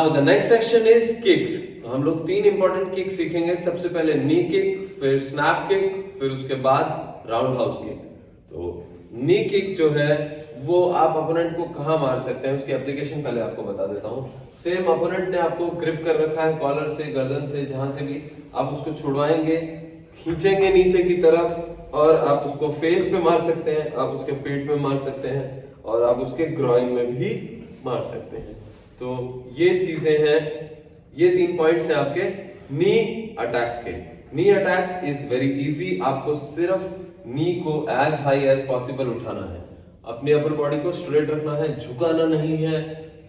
Now the next section is kicks. तो हम लोग 3 इंपॉर्टेंट किक सीखेंगे। सबसे पहले नी किक, फिर स्नैप किक, फिर उसके बाद राउंड हाउस किक। तो नी किक जो है वो आप अपोनेंट को कहाँ मार सकते हैं, उसकी एप्लीकेशन पहले आपको बता देता हूँ। सेम अपोनेंट ने आपको ग्रिप कर रखा है कॉलर से, गर्दन से, जहां से भी, आप उसको छुड़वाएंगे, खींचेंगे नीचे की तरफ और आप उसको फेस पे मार सकते हैं, आप उसके पेट में मार सकते हैं और आप उसके ग्रोइन में भी मार सकते हैं। तो ये चीजें हैं, ये 3 पॉइंट्स हैं आपके नी अटैक के। नी अटैक इज वेरी इजी। आपको सिर्फ नी को एज हाई एज पॉसिबल उठाना है, अपनी अपर बॉडी को स्ट्रेट रखना है, झुकाना नहीं है,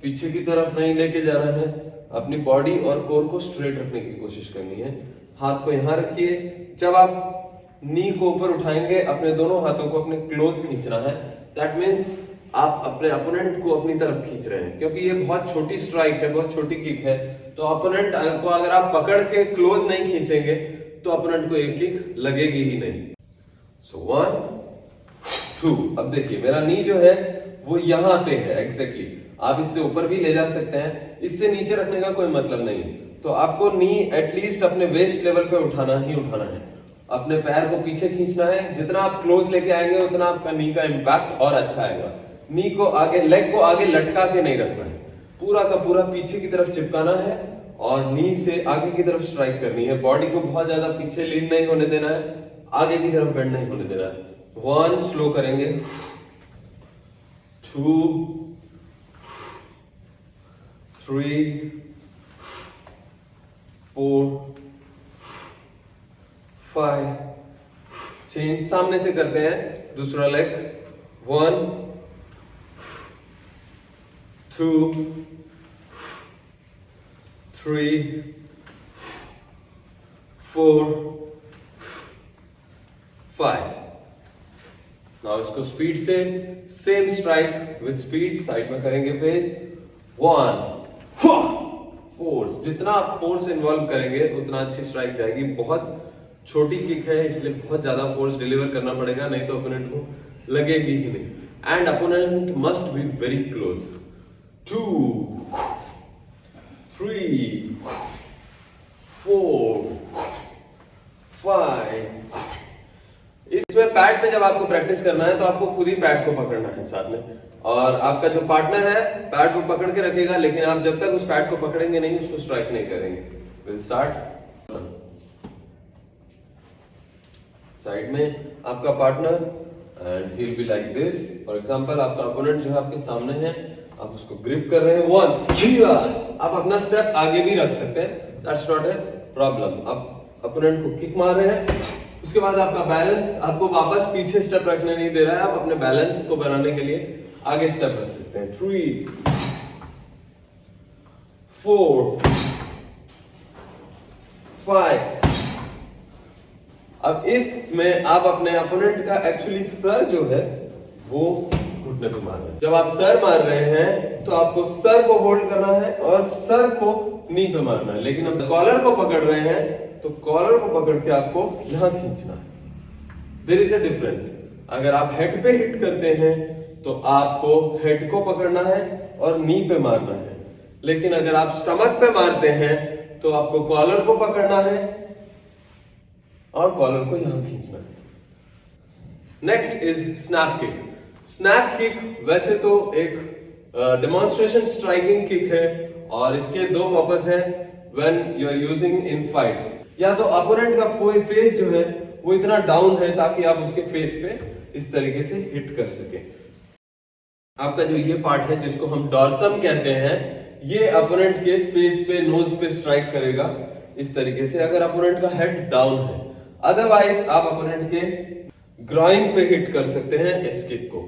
पीछे की तरफ नहीं लेके जाना है, अपनी बॉडी और कोर को स्ट्रेट रखने की कोशिश करनी है। हाथ को यहां रखिए। जब आप नी को ऊपर उठाएंगे, अपने दोनों हाथों को अपने क्लोज खींचना है। दैट मीन्स आप अपने अपोनेंट को अपनी तरफ खींच रहे हैं, क्योंकि ये बहुत छोटी स्ट्राइक है, बहुत छोटी किक है। तो अपोनेंट को अगर आप पकड़ के क्लोज नहीं खींचेंगे तो अपोनेंट को एक किक लगेगी ही नहीं। सो 1 2। अब देखिए मेरा नी जो है वो यहाँ पे है एग्जैक्टली। आप इससे ऊपर भी ले जा सकते हैं, इससे नीचे रखने का कोई मतलब नहीं। तो आपको नी एटलीस्ट अपने वेस्ट लेवल पे उठाना ही उठाना है। अपने पैर को पीछे खींचना है। जितना आप क्लोज लेके आएंगे उतना आपका नी का इंपैक्ट और अच्छा आएगा। नी को आगे, लेग को आगे लटका के नहीं रखना है, पूरा का पूरा पीछे की तरफ चिपकाना है और नी से आगे की तरफ स्ट्राइक करनी है। बॉडी को बहुत ज्यादा पीछे लीन नहीं होने देना है, आगे की तरफ बेंड नहीं होने देना है। 1 स्लो करेंगे, 2 3 4 5। चेंज सामने से करते हैं, दूसरा लेग। 1 2 3 4 5। नाउ इसको स्पीड से, same strike with speed, side में करेंगे फेस। 1 फोर्स, जितना आप फोर्स इन्वॉल्व करेंगे उतना अच्छी स्ट्राइक जाएगी। बहुत छोटी किक है इसलिए बहुत ज्यादा फोर्स डिलीवर करना पड़ेगा, नहीं तो अपोनेंट को लगेगी ही नहीं। And opponent must be very close. 2 3 4 5। इसमें पैड पे जब आपको प्रैक्टिस करना है तो आपको खुद ही पैड को पकड़ना है साथ में, और आपका जो पार्टनर है पैड को पकड़ के रखेगा, लेकिन आप जब तक उस पैड को पकड़ेंगे नहीं उसको स्ट्राइक नहीं करेंगे। Will start. साइड में आपका partner and he will be like this. For example आपका अपोनेंट जो है आपके सामने है, आप उसको ग्रिप कर रहे हैं। 1। आप अपना स्टेप आगे भी रख सकते हैं, दैट्स नॉट ए प्रॉब्लम। आप अपोनेंट को किक मार रहे हैं, उसके बाद आपका बैलेंस आपको वापस पीछे स्टेप रखने नहीं दे रहा है। आप अपने बैलेंस को बनाने के लिए आगे स्टेप रख सकते हैं। 3 4 5। अब इसमें आप अपने अपोनेंट का एक्चुअली सर जो है वो घुटने पे मार रहे हैं। जब आप सर मार रहे हैं तो आपको सर को होल्ड करना है और सर को नी पे मारना है, लेकिन अब कॉलर को पकड़ रहे हैं तो कॉलर को पकड़ के आपको यहां खींचना है। There is a difference. अगर आप हेड पे हिट करते हैं तो आपको हेड को पकड़ना है और नी पे मारना है, लेकिन अगर आप स्टमक पे मारते हैं तो आपको कॉलर को पकड़ना है और कॉलर को यहां खींचना है। Next is snap kick. Snap kick वैसे तो एक डेमोन्स्ट्रेशन स्ट्राइकिंग किक है और इसके 2 पर्पस है when you are using in fight. या तो अपोनेंट का फेस जो है वो इतना डाउन है ताकि आप उसके फेस पे इस तरीके से हिट कर सके। आपका जो ये पार्ट है जिसको हम डॉर्सम कहते हैं, ये अपोनेंट के फेस पे, नोज पे स्ट्राइक करेगा इस तरीके से, अगर अपोनेंट का हेड डाउन है। अदरवाइज आप अपोनेंट के ग्रोइन पे हिट कर सकते हैं इस किक को।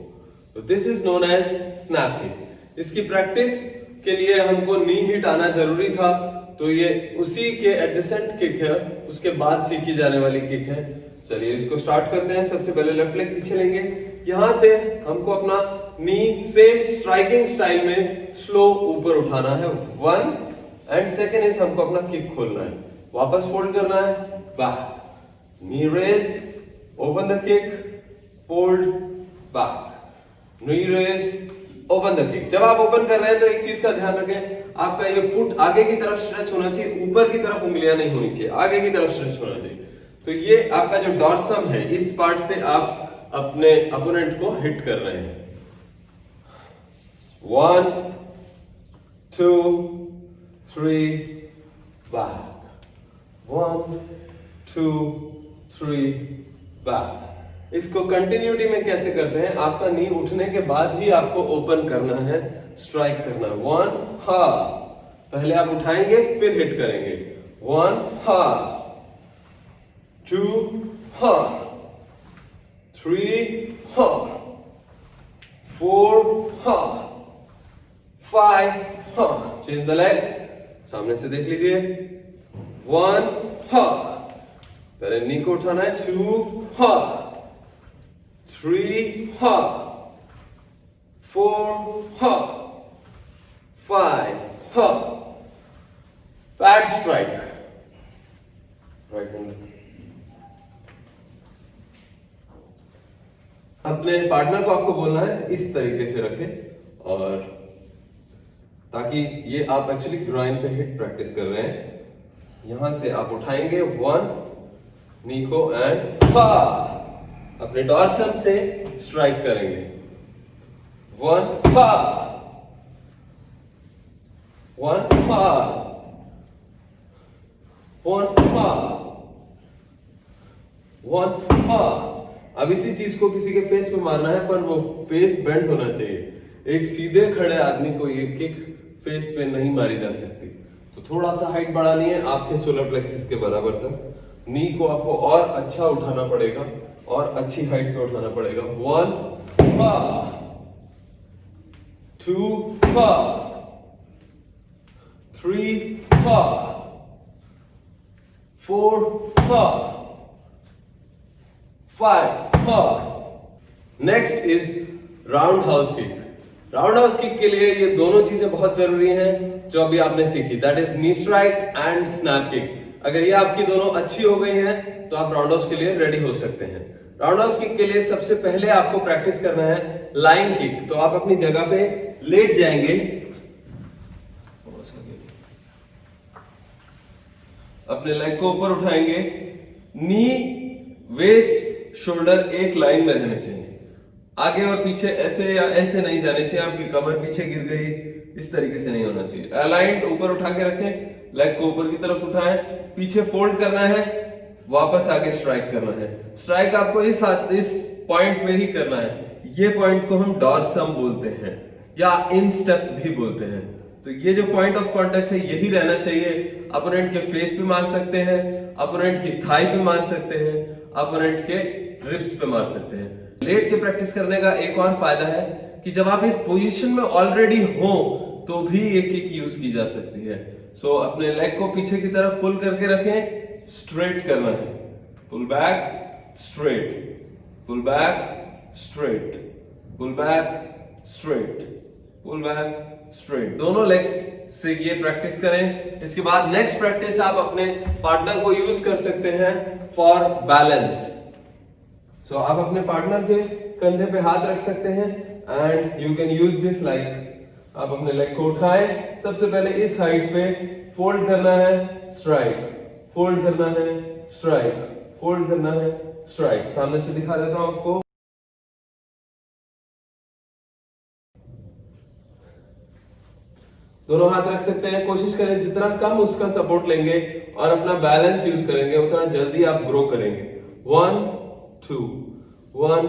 तो this is known as snap kick. इसकी प्रैक्टिस के लिए हमको नी हिट आना जरूरी था, तो ये उसी के एडजेसेंट किक है, उसके बाद सीखी जाने वाली किक है। चलिए इसको स्टार्ट करते हैं। सबसे पहले लेफ्ट लेग पीछे लेंगे, यहां से हमको अपना नी सेम स्ट्राइकिंग स्टाइल में स्लो ऊपर उठाना है। 1 एंड सेकेंड इज हमको अपना किक खोलना है, वापस फोल्ड करना है, back, knee raise, open the kick, fold, back, knee raise, open the kick. जब आप ओपन कर रहे हैं तो एक चीज का ध्यान रखें, आपका ये फुट आगे की तरफ स्ट्रेच होना चाहिए, ऊपर की तरफ उंगलियां नहीं होनी चाहिए, आगे की तरफ स्ट्रेच होना चाहिए। तो ये आपका जो डॉर्सम है, इस पार्ट से आप अपने अपोनेंट को हिट कर रहे हैं। 1 2 3 बैक, 1 2 3 बैक। इसको कंटिन्यूटी में कैसे करते हैं, आपका नी उठने के बाद ही आपको ओपन करना है, स्ट्राइक करना है। 1 हा, पहले आप उठाएंगे फिर हिट करेंगे। 1 हा, 2 हा, 3 हा, 4 हा, 5 हा। चेंज द लेग, सामने से देख लीजिए। 1 हा, पहले नी को उठाना है। 2 हा, 3 ha, 4 ha, 5 ha, bad strike, right hand। अपने पार्टनर को आपको बोलना है इस तरीके से रखें, और ताकि ये आप एक्चुअली ग्राइंड पे हिट प्रैक्टिस कर रहे हैं। यहां से आप उठाएंगे 1 नी को एंड हा, अपने डॉर्सम से स्ट्राइक करेंगे। 1 हा, 1 हा, 1 हा, 1 हा। अब इसी चीज को किसी के फेस पे मारना है, पर वो फेस बेंड होना चाहिए। एक सीधे खड़े आदमी को ये किक फेस पे नहीं मारी जा सकती। तो थोड़ा सा हाइट बढ़ानी है आपके सोलर प्लेक्सिस के बराबर तक। नी को आपको और अच्छा उठाना पड़ेगा और अच्छी हाइट पे उठाना पड़ेगा। 1 हा, 2 हा, 3 हा, 4 ha, 5 ha। Next is round house kick. Round house kick के लिए ये दोनों चीजें बहुत जरूरी हैं जो अभी आपने सीखी, that is knee strike and snap kick. अगर ये आपकी दोनों अच्छी हो गई हैं तो आप राउंड हाउस के लिए रेडी हो सकते हैं। राउंड हाउस किक के लिए सबसे पहले आपको प्रैक्टिस करना है लाइन किक। तो आप अपनी जगह पे लेट जाएंगे, अपने लेग को ऊपर उठाएंगे, नी वेस्ट शोल्डर एक लाइन में रहने चाहिए, आगे और पीछे ऐसे या ऐसे नहीं जाने चाहिए। आपकी कमर पीछे गिर गई, इस तरीके से नहीं होना चाहिए। अलाइंड ऊपर उठा के रखें, लेग को ऊपर की तरफ उठाएं, पीछे फोल्ड करना है, वापस आगे स्ट्राइक करना है। स्ट्राइक आपको इस पॉइंट में ही करना है। ये पॉइंट को हम डॉर्सम बोलते हैं या इनस्टेप भी बोलते हैं। तो ये जो पॉइंट ऑफ कांटेक्ट है यही रहना चाहिए। अपोनेंट के फेस पे मार सकते हैं, अपोनेंट की थाई पे मार सकते हैं, अपोनेंट के रिब्स पे मार सकते हैं। लेट के प्रैक्टिस करने का एक और फायदा है कि जब आप इस पोजीशन में ऑलरेडी हो तो भी ये किक यूज की जा सकती है। सो अपने लेग को पीछे की तरफ पुल करके रखें, स्ट्रेट करना है, pull back straight, pull back straight, pull back straight, pull back straight. दोनों लेग्स से ये प्रैक्टिस करें। इसके बाद नेक्स्ट प्रैक्टिस आप अपने पार्टनर को यूज कर सकते हैं फॉर बैलेंस। सो आप अपने पार्टनर के कंधे पे हाथ रख सकते हैं and you can use this like. आप अपने लेग को उठाएं, सबसे पहले इस हाइट पे फोल्ड करना है, स्ट्राइक, फोल्ड करना है, स्ट्राइक, फोल्ड करना है, स्ट्राइक। सामने से दिखा देता हूं आपको। दोनों हाथ रख सकते हैं। कोशिश करें जितना कम उसका सपोर्ट लेंगे और अपना बैलेंस यूज करेंगे उतना जल्दी आप ग्रो करेंगे। 1 2 1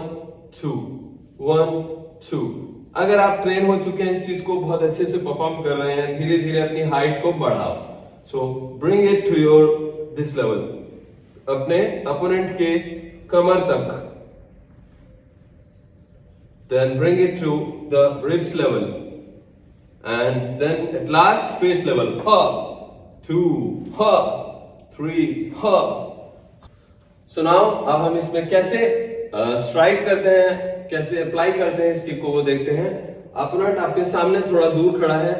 2 1 2। अगर आप ट्रेन हो चुके हैं, इस चीज को बहुत अच्छे से परफॉर्म कर रहे हैं, धीरे धीरे अपनी हाइट को बढ़ाओ। So bring it to your this level, अपने अपोनेंट के कमर तक, then bring it to the ribs level and then at last face level, ha 2 ha 3 ha। so now अब हम इसमें कैसे स्ट्राइक करते हैं, कैसे अप्लाई करते हैं इस किक को वो देखते हैं। अपोनेंट आपके सामने थोड़ा दूर खड़ा है,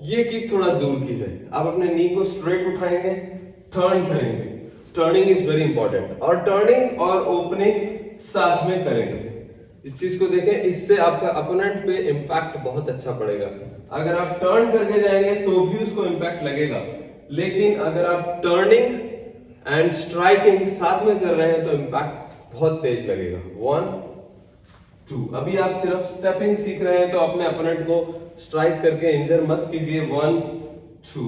ये किक थोड़ा दूर की है। आप अपने नी को स्ट्रेट उठाएंगे, टर्न करेंगे। टर्निंग इज वेरी इंपॉर्टेंट और टर्निंग और ओपनिंग साथ में करेंगे। इस चीज को देखें, इससे आपका अपोनेंट पे इम्पैक्ट बहुत अच्छा पड़ेगा। अगर आप टर्न करके जाएंगे तो भी उसको इम्पैक्ट लगेगा, लेकिन अगर आप टर्निंग एंड स्ट्राइकिंग साथ में कर रहे हैं तो इम्पैक्ट बहुत तेज लगेगा। 1 2। अभी आप सिर्फ स्टेपिंग सीख रहे हैं तो अपने अपोनेंट को स्ट्राइक करके इंजर मत कीजिए। 1 2।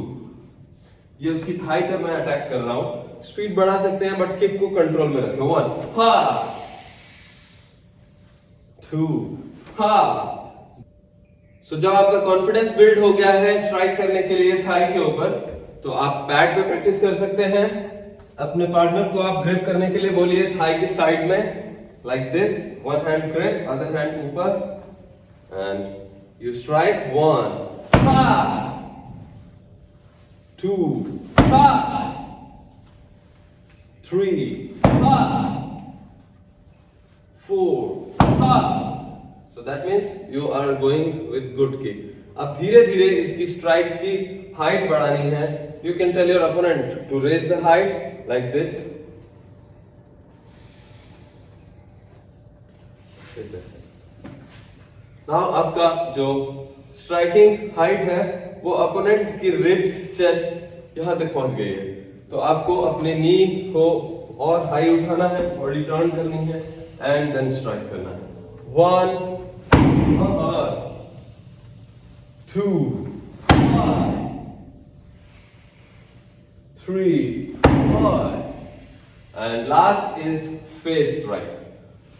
ये उसकी थाई पे मैं अटैक कर रहा हूं, स्पीड बढ़ा सकते हैं बट किक को कंट्रोल में रखें। 1 हा 2 हा। सो जब आपका कॉन्फिडेंस बिल्ड हो गया है स्ट्राइक करने के लिए थाई के ऊपर, तो आप पैड पे प्रैक्टिस कर सकते हैं। अपने पार्टनर को आप ग्रिप करने के लिए बोलिए थाई के साइड में, like this, one hand grip, other hand ऊपर, एंड यू स्ट्राइक। 1 हा 2 ha 3 ha 4 ha। So that means you are going with good kick। अब धीरे धीरे इसकी स्ट्राइक की हाइट बढ़ानी है। You can tell your opponent to raise the height like this। Now आपका जो स्ट्राइकिंग हाइट है वो अपोनेंट की रिब्स, चेस्ट यहां तक पहुंच गई है, तो आपको अपने नी को और हाई उठाना है, बॉडी टर्न करनी है एंड देन स्ट्राइक करना है। 1 2 3 and last is face strike.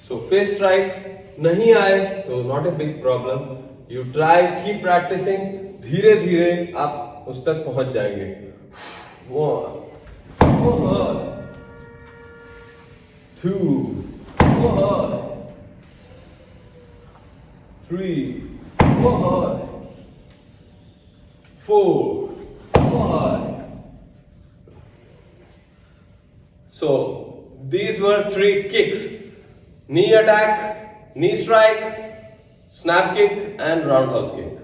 So face strike नहीं आए तो not a big problem, you try, keep practising, धीरे धीरे आप उस तक पहुंच जाएंगे। 1 2 3 4 So these were 3 kicks: knee attack, knee strike, snap kick and roundhouse kick.